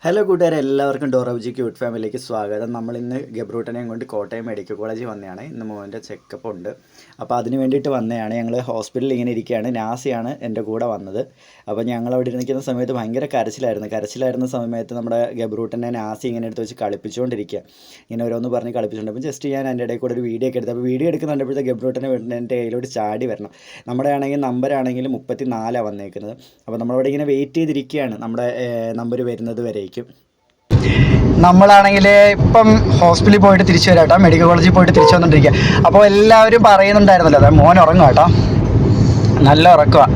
Hello കൂട്ടുകാരെ, എല്ലാവർക്കും ഡോറോജി cute ഫാമിലിയിലേക്ക് സ്വാഗതം. നമ്മളിന്ന് ഗബ്രൂട്ടനെയും കൊണ്ട് കോട്ടയം മെഡിക്കൽ കോളേജിൽ വന്നതാണ്. ഇന്ന് മോൻ്റെ ചെക്കപ്പ് ഉണ്ട്. അപ്പോൾ അതിന് വേണ്ടിയിട്ട് വന്നതാണ്. ഞങ്ങൾ ഹോസ്പിറ്റലിൽ ഇങ്ങനെ ഇരിക്കുകയാണ്. നാസിയാണ് എൻ്റെ കൂടെ വന്നത്. അപ്പോൾ ഞങ്ങൾ അവിടെ ഇരിക്കുന്ന സമയത്ത് ഭയങ്കര കരച്ചിലായിരുന്ന സമയത്ത് നമ്മുടെ ഗബ്രൂട്ടനെ നാസി ഇങ്ങനെ എടുത്ത് വെച്ച് കളിപ്പിച്ചുകൊണ്ടിരിക്കുക. ഇങ്ങനെ ഓരോന്ന് പറഞ്ഞ് കളിപ്പിച്ചുകൊണ്ട് അപ്പോൾ ജസ്റ്റ് ഞാൻ എൻ്റെ ഇടയിൽ കൂടെ ഒരു വീഡിയോ ഒക്കെ എടുത്തു. അപ്പോൾ വീഡിയോ എടുക്കുന്നുണ്ടപ്പോഴത്തെ ഗബ്രൂട്ടനെ എൻ്റെ കയ്യിലോട്ട് ചാടി വരണം. നമ്മുടെ ആണെങ്കിൽ നമ്പറാണെങ്കിൽ 34 വന്നേക്കുന്നത്. അപ്പോൾ നമ്മളവിടെ ഇങ്ങനെ വെയിറ്റ് ചെയ്തിരിക്കുകയാണ് നമ്മുടെ നമ്പർ വരുന്നത് വരെ. നമ്മളാണെങ്കിൽ ഇപ്പം ഹോസ്പിറ്റലിൽ പോയിട്ട് തിരിച്ചു വരാം കേട്ടോ, മെഡിക്കൽ കോളേജിൽ പോയിട്ട് തിരിച്ചു വന്നിട്ടിരിക്കുക. അപ്പോൾ എല്ലാവരും പറയുന്നുണ്ടായിരുന്നല്ലോ, അതായത് മോൻ ഉറങ്ങുക കേട്ടോ, നല്ല ഉറക്കുക.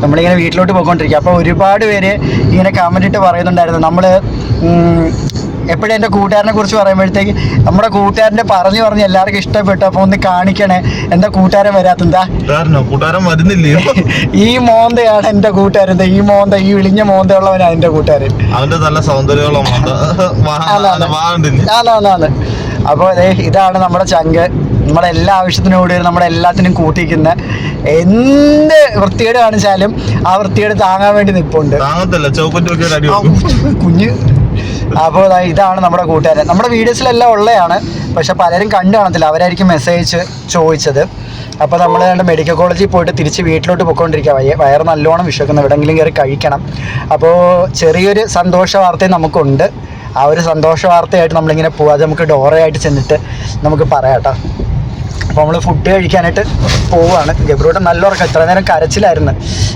നമ്മളിങ്ങനെ വീട്ടിലോട്ട് പോയിക്കൊണ്ടിരിക്കുക. അപ്പോൾ ഒരുപാട് പേര് ഇങ്ങനെ കമൻറ്റ് ഇട്ട് പറയുന്നുണ്ടായിരുന്നു. നമ്മൾ എപ്പോഴും എൻ്റെ കൂട്ടുകാരനെ കുറിച്ച് പറയുമ്പോഴത്തേക്ക് നമ്മുടെ കൂട്ടുകാരൻ്റെ പറഞ്ഞ് എല്ലാവർക്കും ഇഷ്ടപ്പെട്ടു. അപ്പോൾ ഒന്ന് കാണിക്കണേ, എന്താ കൂട്ടുകാരൻ വരാത്തെന്താ? കൂട്ടുകാരൻ വരുന്നില്ലേ? ഈ മോന്തയാണ് എൻ്റെ കൂട്ടുകാരൻ. ഈ മോന്ത, ഈ വിളിഞ്ഞ മോന്തയുള്ളവനാണ് എൻ്റെ കൂട്ടുകാരൻ. അവന്റെ നല്ല സൗന്ദര്യമുള്ള ആണ്. അപ്പോൾ ഇതാണ് നമ്മുടെ ചങ്ക്. നമ്മുടെ എല്ലാ ആവശ്യത്തിനും കൂടി നമ്മുടെ എല്ലാത്തിനും കൂട്ടിക്കുന്ന എന്ത് വൃത്തികേട് കാണിച്ചാലും ആ വൃത്തികേട് താങ്ങാൻ വേണ്ടി നിൽപ്പുണ്ട് കുഞ്ഞ്. അപ്പോൾ ഇതാണ് നമ്മുടെ കൂട്ടുകാരൻ. നമ്മുടെ വീഡിയോസിലെല്ലാം ഉള്ളതാണ്, പക്ഷെ പലരും കണ്ടു കാണത്തില്ല, അവരായിരിക്കും മെസ്സേജ് ചോദിച്ചത്. അപ്പോൾ നമ്മൾ മെഡിക്കൽ കോളേജിൽ പോയിട്ട് തിരിച്ച് വീട്ടിലോട്ട് പോയിക്കൊണ്ടിരിക്കുക. വയറ് നല്ലോണം വിശക്കുന്നു, എവിടെയെങ്കിലും കയറി കഴിക്കണം. അപ്പോൾ ചെറിയൊരു സന്തോഷ വാർത്തയും നമുക്കുണ്ട്. ആ ഒരു സന്തോഷ വാർത്തയായിട്ട് നമ്മളിങ്ങനെ പോവാതെ നമുക്ക് ഡോറയായിട്ട് ചെന്നിട്ട് നമുക്ക് പറയാം കേട്ടോ. അപ്പോൾ നമ്മൾ ഫുഡ് കഴിക്കാനായിട്ട് പോവുകയാണ്. ഗബ്രൂട്ടൻ നല്ല ഉറക്കം, ഇത്ര നേരം കരച്ചിലായിരുന്നു.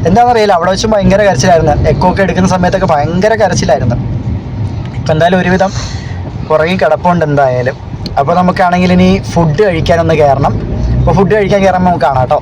എന്താണെന്നറിയില്ല, അവിടെ വെച്ചും ഭയങ്കര കരച്ചിലായിരുന്നു. എക്കോ ഒക്കെ എടുക്കുന്ന സമയത്തൊക്കെ ഭയങ്കര കരച്ചിലായിരുന്നു. ഇപ്പം എന്തായാലും ഒരുവിധം പുറകെ കിടപ്പുണ്ട് എന്തായാലും. അപ്പോൾ നമുക്കാണെങ്കിൽ ഇനി ഫുഡ് കഴിക്കാനൊന്ന് കയറണം. അപ്പോൾ ഫുഡ് കഴിക്കാൻ കയറുമ്പോൾ നമുക്ക് കാണാം കേട്ടോ.